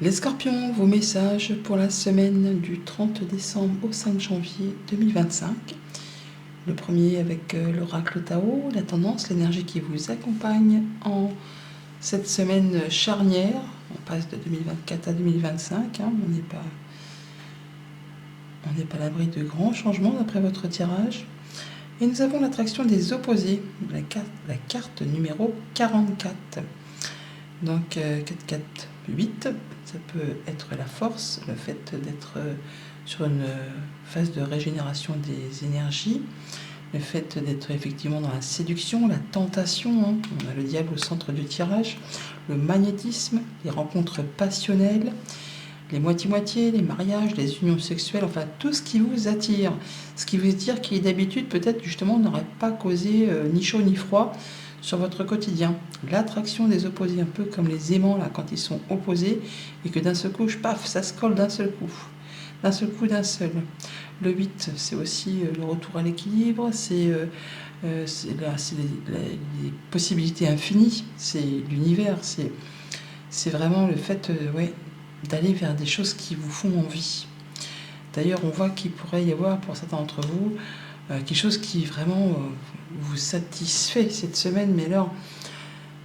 Les Scorpions, vos messages pour la semaine du 30 décembre au 5 janvier 2025. Le premier avec l'oracle Tao, la tendance, l'énergie qui vous accompagne en cette semaine charnière. On passe de 2024 à 2025. On n'est pas à l'abri de grands changements d'après votre tirage. Et nous avons l'attraction des opposés, la carte numéro 44. Donc 4, 4, 8, ça peut être la force, le fait d'être sur une phase de régénération des énergies, le fait d'être effectivement dans la séduction, la tentation, on a le diable au centre du tirage, le magnétisme, les rencontres passionnelles, les moitiés-moitiés, les mariages, les unions sexuelles, enfin tout ce qui vous attire. Ce qui veut dire qui d'habitude peut-être justement n'aurait pas causé ni chaud ni froid sur votre quotidien. L'attraction des opposés, un peu comme les aimants là quand ils sont opposés et que d'un seul coup, paf, ça se colle d'un seul coup. D'un seul. Le 8, c'est aussi le retour à l'équilibre, c'est les possibilités infinies, c'est l'univers, c'est vraiment le fait d'aller vers des choses qui vous font envie. D'ailleurs, on voit qu'il pourrait y avoir pour certains d'entre vous quelque chose qui vraiment vous satisfait cette semaine, mais alors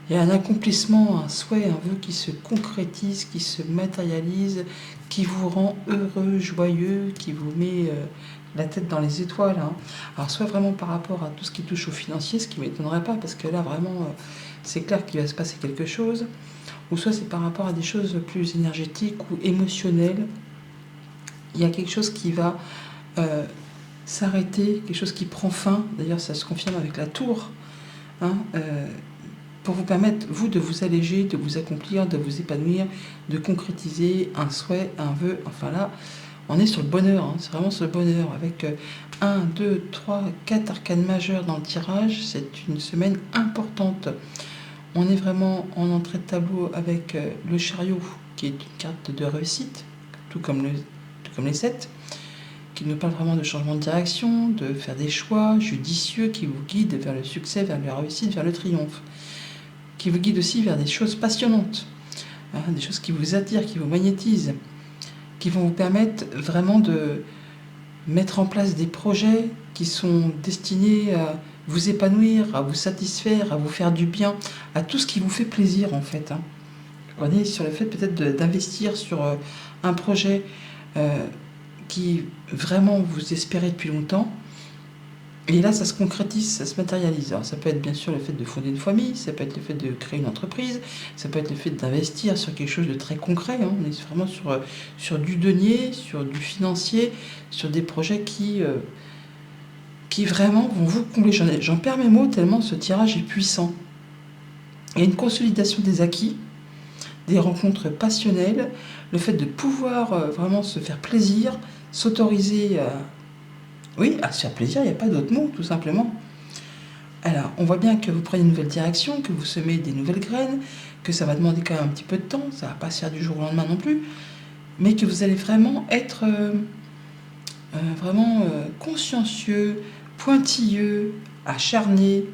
il y a un accomplissement, un souhait, un vœu qui se concrétise, qui se matérialise, qui vous rend heureux, joyeux, qui vous met la tête dans les étoiles. Alors soit vraiment par rapport à tout ce qui touche au financier, ce qui ne m'étonnerait pas, parce que là vraiment c'est clair qu'il va se passer quelque chose, ou soit c'est par rapport à des choses plus énergétiques ou émotionnelles. Il y a quelque chose qui va s'arrêter, quelque chose qui prend fin. D'ailleurs, ça se confirme avec la tour, pour vous permettre, vous, de vous alléger, de vous accomplir, de vous épanouir, de concrétiser un souhait, un vœu. Enfin là, on est sur le bonheur, c'est vraiment sur le bonheur. Avec 1, 2, 3, 4 arcanes majeures dans le tirage, c'est une semaine importante. On est vraiment en entrée de tableau avec le chariot, qui est une carte de réussite, tout comme les 7, qui nous parle vraiment de changement de direction, de faire des choix judicieux qui vous guident vers le succès, vers la réussite, vers le triomphe, qui vous guident aussi vers des choses passionnantes, des choses qui vous attirent, qui vous magnétisent, qui vont vous permettre vraiment de mettre en place des projets qui sont destinés à vous épanouir, à vous satisfaire, à vous faire du bien, à tout ce qui vous fait plaisir en fait. On est sur le fait peut-être d'investir sur un projet qui vraiment vous espérez depuis longtemps, et là ça se concrétise, ça se matérialise. Alors ça peut être bien sûr le fait de fonder une famille, ça peut être le fait de créer une entreprise, ça peut être le fait d'investir sur quelque chose de très concret. On est vraiment sur du denier, sur du financier, sur des projets qui vraiment vont vous combler. J'en perds mes mots tellement ce tirage est puissant. Il y a une consolidation des acquis, des rencontres passionnelles, le fait de pouvoir vraiment se faire plaisir, s'autoriser à se faire plaisir, il n'y a pas d'autre mot, tout simplement. Alors, on voit bien que vous prenez une nouvelle direction, que vous semez des nouvelles graines, que ça va demander quand même un petit peu de temps, ça ne va pas se faire du jour au lendemain non plus, mais que vous allez vraiment être consciencieux, pointilleux, acharné.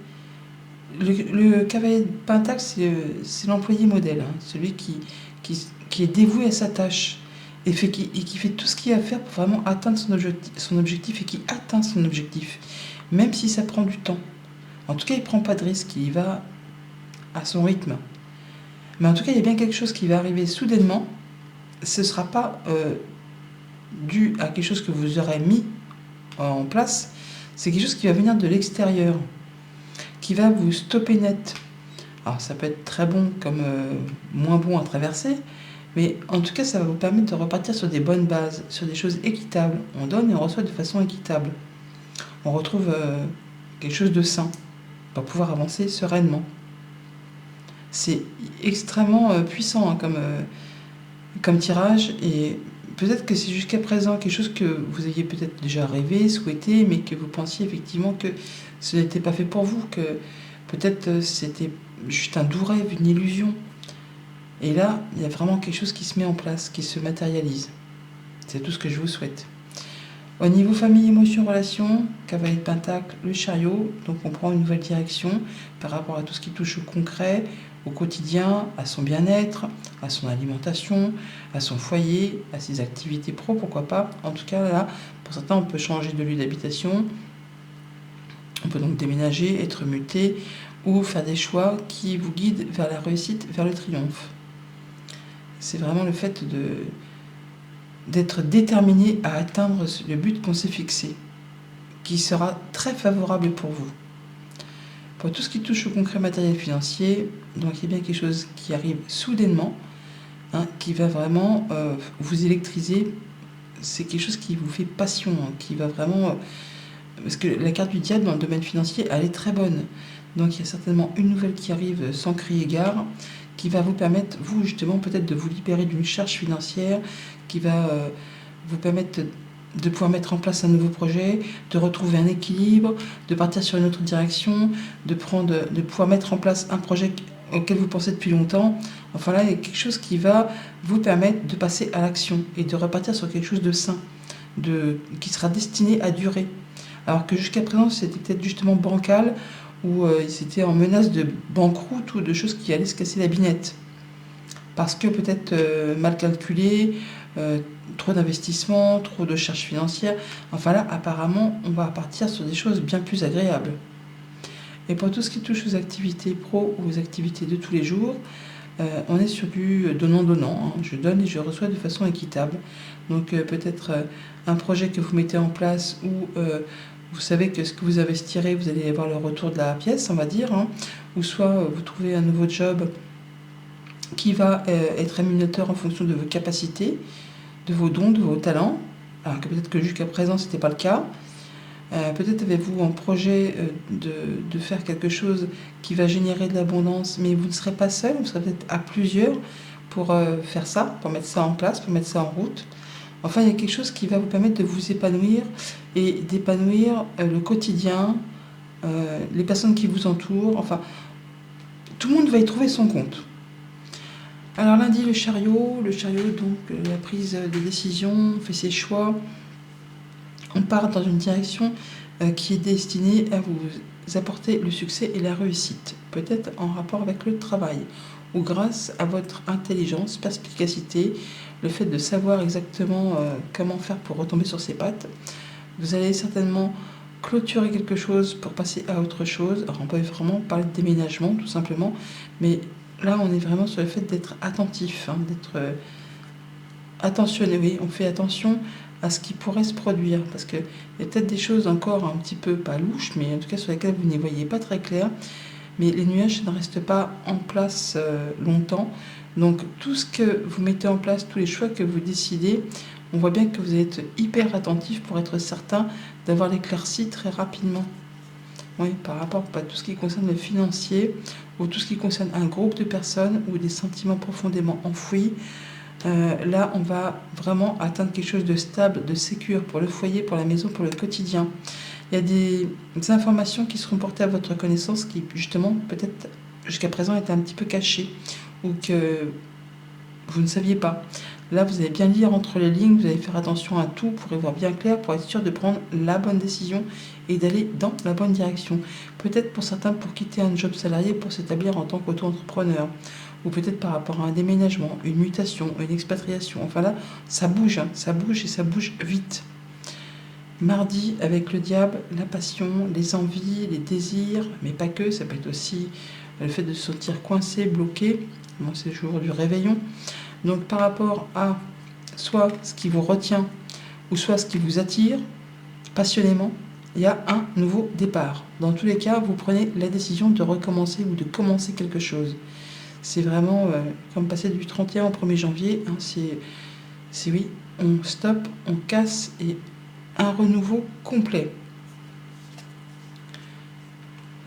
Le cavalier de Pentacle, c'est l'employé modèle, celui qui est dévoué à sa tâche et qui fait tout ce qu'il y a à faire pour vraiment atteindre son objectif et qui atteint son objectif, même si ça prend du temps. En tout cas, il ne prend pas de risque, il va à son rythme. Mais en tout cas, il y a bien quelque chose qui va arriver soudainement. Ce ne sera pas dû à quelque chose que vous aurez mis en place, c'est quelque chose qui va venir de l'extérieur, qui va vous stopper net. Alors ça peut être très bon comme moins bon à traverser, mais en tout cas ça va vous permettre de repartir sur des bonnes bases, sur des choses équitables. On donne et on reçoit de façon équitable. On retrouve quelque chose de sain. On va pouvoir avancer sereinement. C'est extrêmement puissant comme tirage, et peut-être que c'est jusqu'à présent quelque chose que vous aviez peut-être déjà rêvé, souhaité, mais que vous pensiez effectivement que ce n'était pas fait pour vous, que peut-être c'était juste un doux rêve, une illusion. Et là, il y a vraiment quelque chose qui se met en place, qui se matérialise. C'est tout ce que je vous souhaite. Au niveau famille, émotion, relation, cavalier de Pentacle, le chariot, donc on prend une nouvelle direction par rapport à tout ce qui touche au concret, au quotidien, à son bien-être, à son alimentation, à son foyer, à ses activités pro, pourquoi pas. En tout cas, là, pour certains, on peut changer de lieu d'habitation, on peut donc déménager, être muté, ou faire des choix qui vous guident vers la réussite, vers le triomphe. C'est vraiment le fait d'être déterminé à atteindre le but qu'on s'est fixé, qui sera très favorable pour vous. Pour tout ce qui touche au concret matériel financier, donc il y a bien quelque chose qui arrive soudainement, qui va vraiment vous électriser. C'est quelque chose qui vous fait passion, qui va vraiment... parce que la carte du diable dans le domaine financier, elle est très bonne. Donc il y a certainement une nouvelle qui arrive sans crier gare, qui va vous permettre, vous justement, peut-être de vous libérer d'une charge financière, qui va vous permettre de pouvoir mettre en place un nouveau projet, de retrouver un équilibre, de partir sur une autre direction, de pouvoir mettre en place un projet auquel vous pensez depuis longtemps. Enfin là, il y a quelque chose qui va vous permettre de passer à l'action et de repartir sur quelque chose de sain, qui sera destiné à durer. Alors que jusqu'à présent, c'était peut-être justement bancal, ou c'était en menace de banqueroute ou de choses qui allaient se casser la binette. Parce que peut-être mal calculé, trop d'investissements, trop de charges financières. Enfin là, apparemment, on va partir sur des choses bien plus agréables. Et pour tout ce qui touche aux activités pro ou aux activités de tous les jours, on est sur du donnant-donnant. Je donne et je reçois de façon équitable. Donc peut-être un projet que vous mettez en place où vous savez que ce que vous investirez, vous allez avoir le retour de la pièce, on va dire. Ou soit vous trouvez un nouveau job qui va être rémunérateur en fonction de vos capacités, de vos dons, de vos talents. Alors que peut-être que jusqu'à présent, ce n'était pas le cas. Peut-être avez-vous un projet de faire quelque chose qui va générer de l'abondance, mais vous ne serez pas seul, vous serez peut-être à plusieurs pour faire ça, pour mettre ça en place, pour mettre ça en route. Enfin, il y a quelque chose qui va vous permettre de vous épanouir et d'épanouir le quotidien, les personnes qui vous entourent. Enfin, tout le monde va y trouver son compte. Alors lundi, le chariot, donc la prise de décision, on fait ses choix. On part dans une direction qui est destinée à vous apporter le succès et la réussite, peut-être en rapport avec le travail, ou grâce à votre intelligence, perspicacité, le fait de savoir exactement comment faire pour retomber sur ses pattes. Vous allez certainement clôturer quelque chose pour passer à autre chose. Alors on peut vraiment parler de déménagement tout simplement, mais là on est vraiment sur le fait d'être attentif, d'être attentionné. Oui, on fait attention à ce qui pourrait se produire, parce qu'il y a peut-être des choses encore un petit peu pas louches, mais en tout cas sur lesquelles vous n'y voyez pas très clair, mais les nuages ne restent pas en place longtemps. Donc tout ce que vous mettez en place, tous les choix que vous décidez, on voit bien que vous êtes hyper attentif pour être certain d'avoir l'éclaircie très rapidement. Oui, par rapport à tout ce qui concerne le financier, ou tout ce qui concerne un groupe de personnes, ou des sentiments profondément enfouis. Là, on va vraiment atteindre quelque chose de stable, de sécure pour le foyer, pour la maison, pour le quotidien. Il y a des informations qui seront portées à votre connaissance qui, justement, peut-être jusqu'à présent étaient un petit peu cachées ou que vous ne saviez pas. Là, vous allez bien lire entre les lignes, vous allez faire attention à tout pour y voir bien clair, pour être sûr de prendre la bonne décision et d'aller dans la bonne direction. Peut-être pour certains pour quitter un job salarié pour s'établir en tant qu'auto-entrepreneur. Ou peut-être par rapport à un déménagement, une mutation, une expatriation. Enfin là, ça bouge et ça bouge vite. Mardi, avec le diable, la passion, les envies, les désirs, mais pas que, ça peut être aussi le fait de se sentir coincé, bloqué. Moi, c'est le jour du réveillon. Donc par rapport à soit ce qui vous retient, ou soit ce qui vous attire passionnément, il y a un nouveau départ. Dans tous les cas, vous prenez la décision de recommencer ou de commencer quelque chose. C'est vraiment comme passer du 31 au 1er janvier. C'est oui, on stoppe, on casse et un renouveau complet.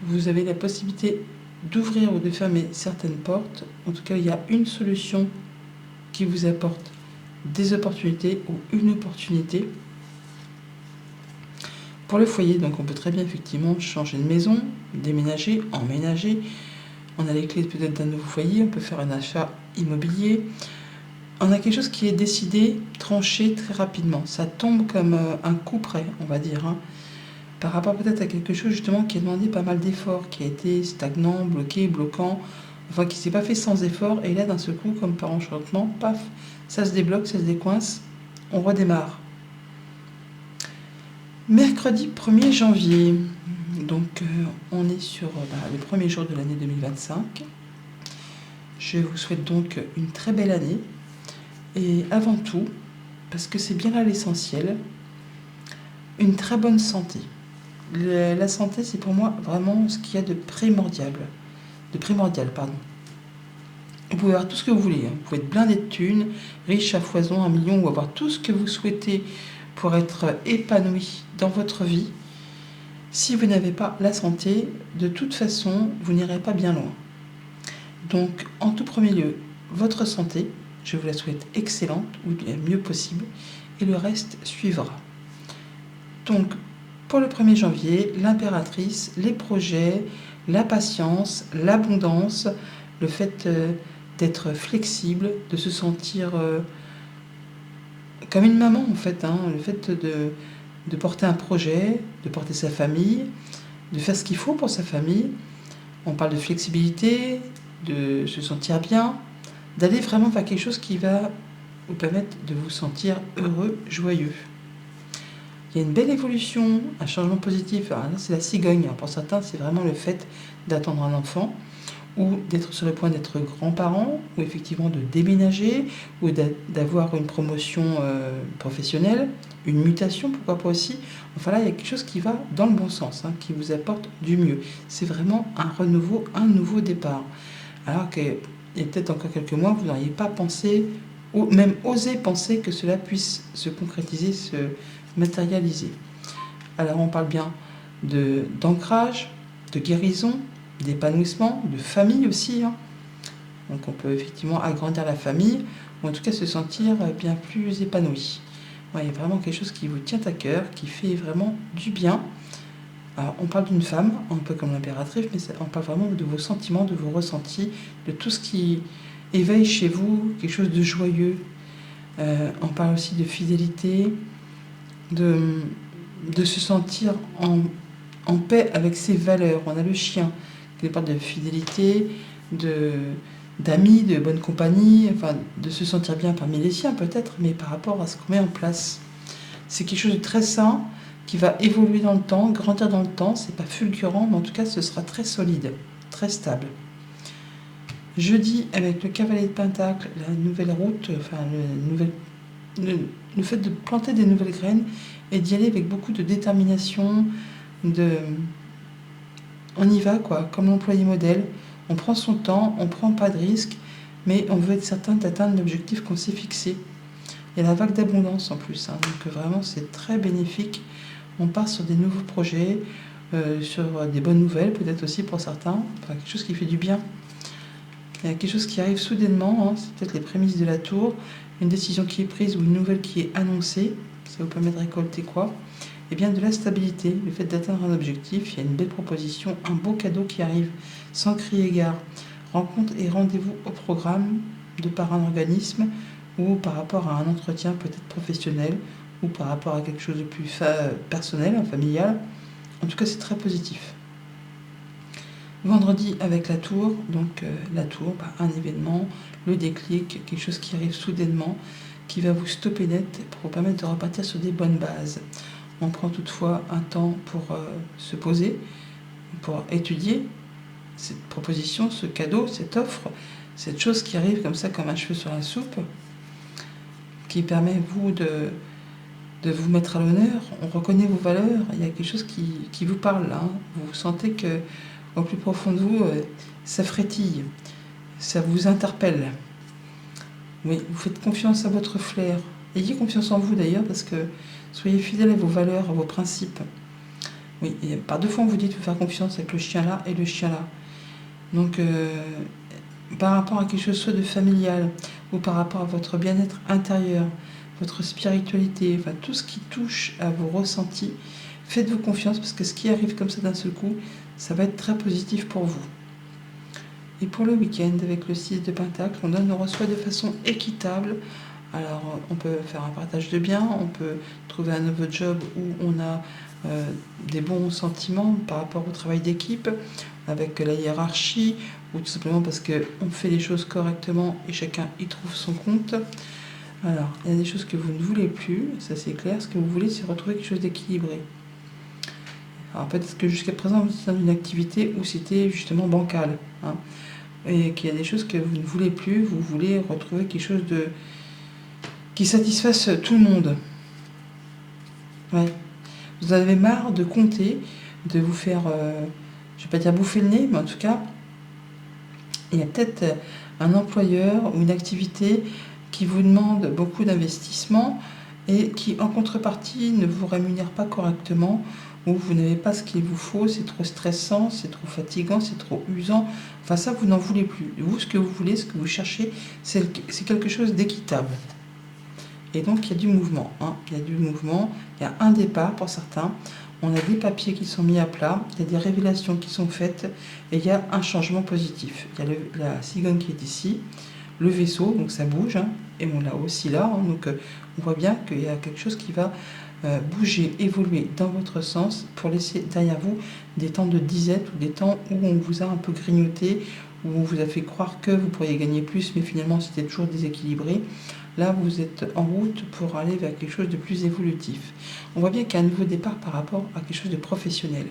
Vous avez la possibilité d'ouvrir ou de fermer certaines portes. En tout cas, il y a une solution qui vous apporte des opportunités ou une opportunité. Pour le foyer, donc on peut très bien effectivement changer de maison, déménager, emménager. On a les clés peut-être d'un nouveau foyer, on peut faire un achat immobilier. On a quelque chose qui est décidé, tranché très rapidement. Ça tombe comme un coup près, on va dire. Par rapport peut-être à quelque chose justement qui a demandé pas mal d'efforts, qui a été stagnant, bloqué, bloquant. enfin qui s'est pas fait sans effort, et là d'un seul coup, comme par enchantement, paf, ça se débloque, ça se décoince, on redémarre. Mercredi 1er janvier, donc on est sur le premier jour de l'année 2025. Je vous souhaite donc une très belle année, et avant tout, parce que c'est bien là l'essentiel, une très bonne santé. La santé, c'est pour moi vraiment ce qu'il y a de primordial. Vous pouvez avoir tout ce que vous voulez, hein. Vous pouvez être blindé de thunes, riche à foison, 1 million, ou avoir tout ce que vous souhaitez pour être épanoui dans votre vie. Si vous n'avez pas la santé, de toute façon, vous n'irez pas bien loin. Donc, en tout premier lieu, votre santé, je vous la souhaite excellente, ou le mieux possible, et le reste suivra. Donc, pour le 1er janvier, l'impératrice, les projets, la patience, l'abondance, le fait d'être flexible, de se sentir comme une maman en fait, hein, le fait de porter un projet, de porter sa famille, de faire ce qu'il faut pour sa famille. On parle de flexibilité, de se sentir bien, d'aller vraiment vers quelque chose qui va vous permettre de vous sentir heureux, joyeux. Il y a une belle évolution, un changement positif. Alors là, c'est la cigogne. Alors pour certains, c'est vraiment le fait d'attendre un enfant, ou d'être sur le point d'être grand-parent, ou effectivement de déménager, ou d'avoir une promotion professionnelle, une mutation, pourquoi pas aussi. Enfin là, il y a quelque chose qui va dans le bon sens, hein, qui vous apporte du mieux. C'est vraiment un renouveau, un nouveau départ. Alors qu'il y a peut-être encore quelques mois, vous n'auriez pas pensé, ou même osé penser que cela puisse se concrétiser, se matérialiser. Alors on parle bien d'ancrage, de guérison, d'épanouissement, de famille aussi, hein. Donc on peut effectivement agrandir la famille, ou en tout cas se sentir bien plus épanoui. Ouais, il y a vraiment quelque chose qui vous tient à cœur, qui fait vraiment du bien. Alors on parle d'une femme, un peu comme l'impératrice, mais on parle vraiment de vos sentiments, de vos ressentis, de tout ce qui éveille chez vous quelque chose de joyeux. On parle aussi de fidélité, de se sentir en paix avec ses valeurs. On a le chien qui parle de fidélité, d'amis, de bonne compagnie, enfin de se sentir bien parmi les siens peut-être, mais par rapport à ce qu'on met en place. C'est quelque chose de très sain qui va évoluer dans le temps, grandir dans le temps. C'est pas fulgurant, mais en tout cas ce sera très solide, très stable. Jeudi, avec le cavalier de Pentacle, la nouvelle route, enfin le fait de planter des nouvelles graines et d'y aller avec beaucoup de détermination, on y va quoi, comme l'employé modèle. On prend son temps, on prend pas de risques, mais on veut être certain d'atteindre l'objectif qu'on s'est fixé. Il y a la vague d'abondance en plus, hein, donc vraiment c'est très bénéfique. On part sur des nouveaux projets, sur des bonnes nouvelles peut-être aussi pour certains, enfin quelque chose qui fait du bien. Il y a quelque chose qui arrive soudainement, hein, c'est peut-être les prémices de la tour, une décision qui est prise ou une nouvelle qui est annoncée, ça vous permet de récolter quoi ? Eh bien de la stabilité, le fait d'atteindre un objectif, il y a une belle proposition, un beau cadeau qui arrive, sans crier gare. Rencontre et rendez-vous au programme de par un organisme ou par rapport à un entretien peut-être professionnel ou par rapport à quelque chose de plus personnel, familial. En tout cas, c'est très positif. Vendredi avec la tour, donc la tour, un événement, le déclic, quelque chose qui arrive soudainement, qui va vous stopper net pour vous permettre de repartir sur des bonnes bases. On prend toutefois un temps pour se poser, pour étudier cette proposition, ce cadeau, cette offre, cette chose qui arrive comme ça, comme un cheveu sur la soupe, qui permet vous de vous mettre à l'honneur. On reconnaît vos valeurs, il y a quelque chose qui vous parle là, hein. Vous sentez que au plus profond de vous, ça frétille, ça vous interpelle. Oui, vous faites confiance à votre flair. Ayez confiance en vous d'ailleurs, parce que soyez fidèles à vos valeurs, à vos principes. Oui, et par 2 fois on vous dit de faire confiance avec le chien là et le chien là. Donc, par rapport à quelque chose soit de familial, ou par rapport à votre bien-être intérieur, votre spiritualité, enfin tout ce qui touche à vos ressentis, faites-vous confiance, parce que ce qui arrive comme ça d'un seul coup, ça va être très positif pour vous. Et pour le week-end, avec le 6 de Pentacle, on reçoit de façon équitable Alors, on peut faire un partage de biens, on peut trouver un nouveau job où on a des bons sentiments par rapport au travail d'équipe, avec la hiérarchie, ou tout simplement parce qu'on fait les choses correctement et chacun y trouve son compte. Alors, il y a des choses que vous ne voulez plus, ça c'est clair. Ce que vous voulez, c'est retrouver quelque chose d'équilibré. Alors, peut-être que jusqu'à présent, vous étiez dans une activité où c'était justement bancal, hein, et qu'il y a des choses que vous ne voulez plus, vous voulez retrouver quelque chose qui satisfasse tout le monde. Ouais. Vous en avez marre de compter, de vous faire, je ne vais pas dire bouffer le nez, mais en tout cas, il y a peut-être un employeur ou une activité qui vous demande beaucoup d'investissement et qui, en contrepartie, ne vous rémunère pas correctement, ou vous n'avez pas ce qu'il vous faut, c'est trop stressant, c'est trop fatigant, c'est trop usant. Enfin, ça, vous n'en voulez plus. Vous, ce que vous voulez, ce que vous cherchez, c'est quelque chose d'équitable. Et donc, il y a du mouvement. Hein. Il y a du mouvement, il y a un départ pour certains. On a des papiers qui sont mis à plat, il y a des révélations qui sont faites, et il y a un changement positif. Il y a la cigogne qui est ici, le vaisseau, donc ça bouge, hein, et on l'a aussi là. Hein, donc, on voit bien qu'il y a quelque chose qui va bouger, évoluer dans votre sens pour laisser derrière vous des temps de disette ou des temps où on vous a un peu grignoté, où on vous a fait croire que vous pourriez gagner plus, mais finalement c'était toujours déséquilibré. Là, vous êtes en route pour aller vers quelque chose de plus évolutif. On voit bien qu'il y a un nouveau départ par rapport à quelque chose de professionnel.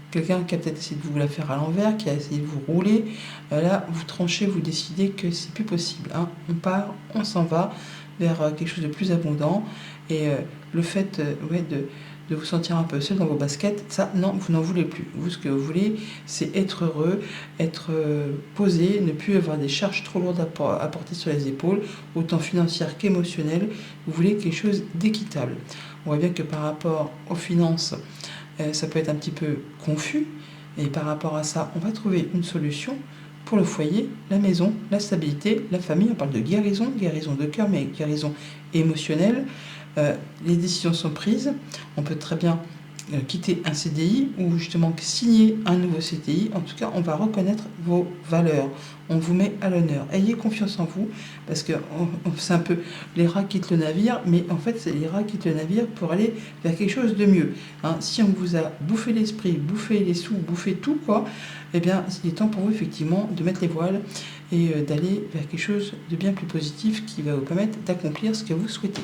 Quelqu'un qui a peut-être essayé de vous la faire à l'envers, qui a essayé de vous rouler, là, vous tranchez, vous décidez que c'est plus possible. Hein. On part, on s'en va vers quelque chose de plus abondant. Et le fait de vous sentir un peu seul dans vos baskets, ça, non, vous n'en voulez plus. Vous, ce que vous voulez, c'est être heureux, être posé, ne plus avoir des charges trop lourdes à porter sur les épaules, autant financières qu'émotionnelles. Vous voulez quelque chose d'équitable. On voit bien que par rapport aux finances, ça peut être un petit peu confus. Et par rapport à ça, on va trouver une solution pour le foyer, la maison, la stabilité, la famille. On parle de guérison, guérison de cœur, mais guérison émotionnelle. Les décisions sont prises. On peut très bien quitter un CDI ou justement signer un nouveau CDI. En tout cas, on va reconnaître vos valeurs. On vous met à l'honneur. Ayez confiance en vous parce que c'est un peu les rats quittent le navire, mais en fait, c'est les rats quittent le navire pour aller vers quelque chose de mieux. Hein, si on vous a bouffé l'esprit, bouffé les sous, bouffé tout, quoi, eh bien, il est temps pour vous, effectivement, de mettre les voiles et d'aller vers quelque chose de bien plus positif qui va vous permettre d'accomplir ce que vous souhaitez.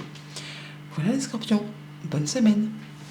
Voilà les scorpions, bonne semaine!